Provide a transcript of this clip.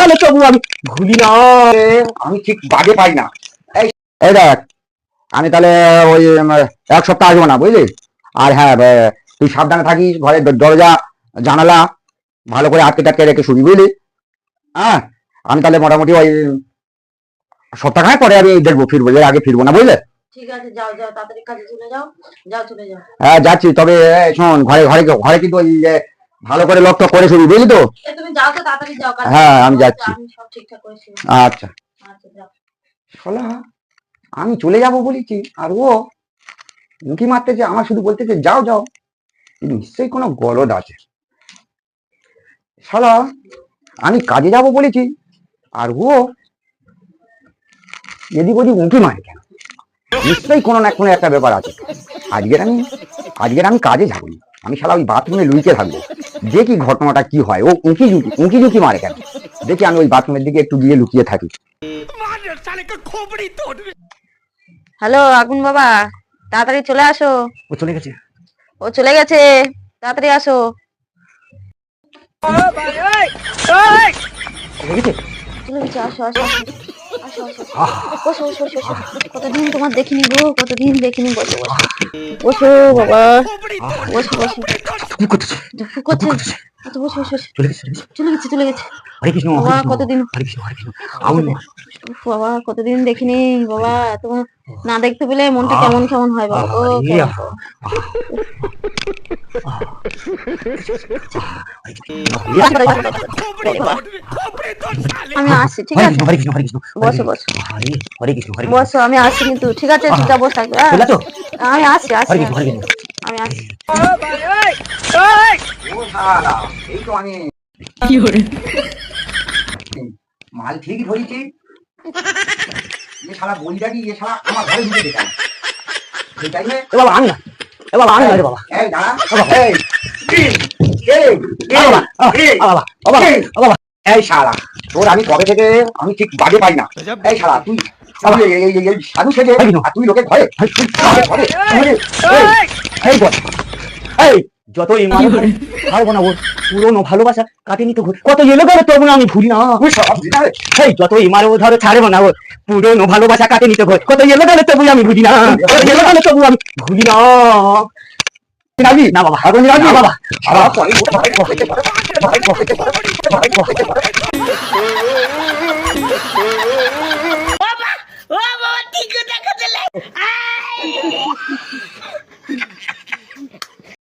গেলে তবু আমি ভুলি না। আমি ঠিক বাগে পাই না। এই এই দেখ, আমি তাহলে ওই এক সপ্তাহ আসবো না, বুঝলি? আর হ্যাঁ, তুই সাবধানে থাকিস, ঘরের দরজা জানালা ভালো করে আটকে টাটকে রেখে শুবি, বুঝলি? হ্যাঁ, আমি তাহলে মোটামুটি ওই সপ্তাহখানেক পরে আমি দেখবো, ফিরবো, এর আগে ফিরবো না, বুঝলে? ঠিক আছে, যাও যাও, তাড়াতাড়ি কাজে চলে যাও। যাও, চলে যাও। হ্যাঁ যাচ্ছি, তবে শোন, ঘরে ঘরে ঘরে কিন্তু ওই ভালো করে লক টক করে শুবি, বুঝলি তো? তুমি যাও তো, তাড়াতাড়ি যাও কাজে। হ্যাঁ আমি যাচ্ছি। আমি সব ঠিকঠাক করেছি। আচ্ছা। আচ্ছা, যাও। শালা, আমি চলে যাব বলেছি, আর ও উঁকি মারতেছে, আমার শুধু বলতেছে যাও যাও। নিশ্চয়ই কোনো গলদ আছে। শালা, আমি কাজে যাব বলেছি, আর ও এদিক ওদিক উঁকি মারে কেন? নিশ্চয়ই কোনো না কোনো একটা ব্যাপার আছে। আজকের আমি কাজে যাবনি, আমি শালা ওই বাথরুমে লুইকে থাকবো, দেখি ঘটনাটা কি হয়। ও উঁকি ঝুঁকি মারে কেন? দেখি আমি ওই বাথরুমের দিকে একটু গিয়ে লুকিয়ে থাকি। হ্যালো আগুন বাবা, তাড়াতাড়ি চলে আসো। ও চলে গেছে। ও চলে গেছে, তাড়াতাড়ি আসো। চলে গেছে? চলে গেছে, আসো আসো আসো আসো আসো। বসো বসো বসো বসো। কতদিন তোমার দেখিনি গো, কতদিন দেখিনি। বসো বসো বসো বাবা, বসো বসো। কি করতেছে? দুঃখ করছে। আচ্ছা বসো বসো বসো। চলে গেছে, চলে গেছে চলে গেছে। হরে কৃষ্ণ, বাবা কতদিন, হরে কৃষ্ণ, হরে কৃষ্ণ। আগুন। উফ, বাবা কতদিন দেখিনি বাবা, তোমার না দেখতে পেলে মনটা কেমন কেমন হয় বাবা গো, কেমন কেমন। আমি আসছি, ঠিক আছে? হরে কৃষ্ণ, হরে কৃষ্ণ। বসো বসো হরে কৃষ্ণ, হরে কৃষ্ণ। বসো, আমি আসছি কিন্তু, ঠিক আছে? চুপচাপ বসে থাকবে। চলে আছো? আমি আসছি হরে আসছি কৃষ্ণ, হরে কৃষ্ণ। আমি আসছি। ও শালা, এই তো আমি মাল ঠিক ধরেছি। শালা বইটা কি শালা আমার ঘরে ঢুকে দেখায় সেই টাইমে। এ বাবা আমি না, এ বাবা আমি না রে বাবা। এই দাঁড়া বাবা, এই বাবা, এই শালা, তোর আমি কবে থেকে আমি ঠিক বাগে পাই না। এই শালা, তুই সাধু সেজে আর তুই লোকের ঘরে এই বল, এই যতই পারবো না, ওর পুরোনো ভালোবাসা কাটেনি তো কত এলো গেলে তবু আমি ভুলি না। এই যতই মারো ধরো ছাড়বো না, ওর পুরোনো ভালোবাসা কাটেনি তো কত এলো গেলে তবু আমি ভুলি না, এলো গেলে তবু আমি ভুলি না। না বাবা, বাবা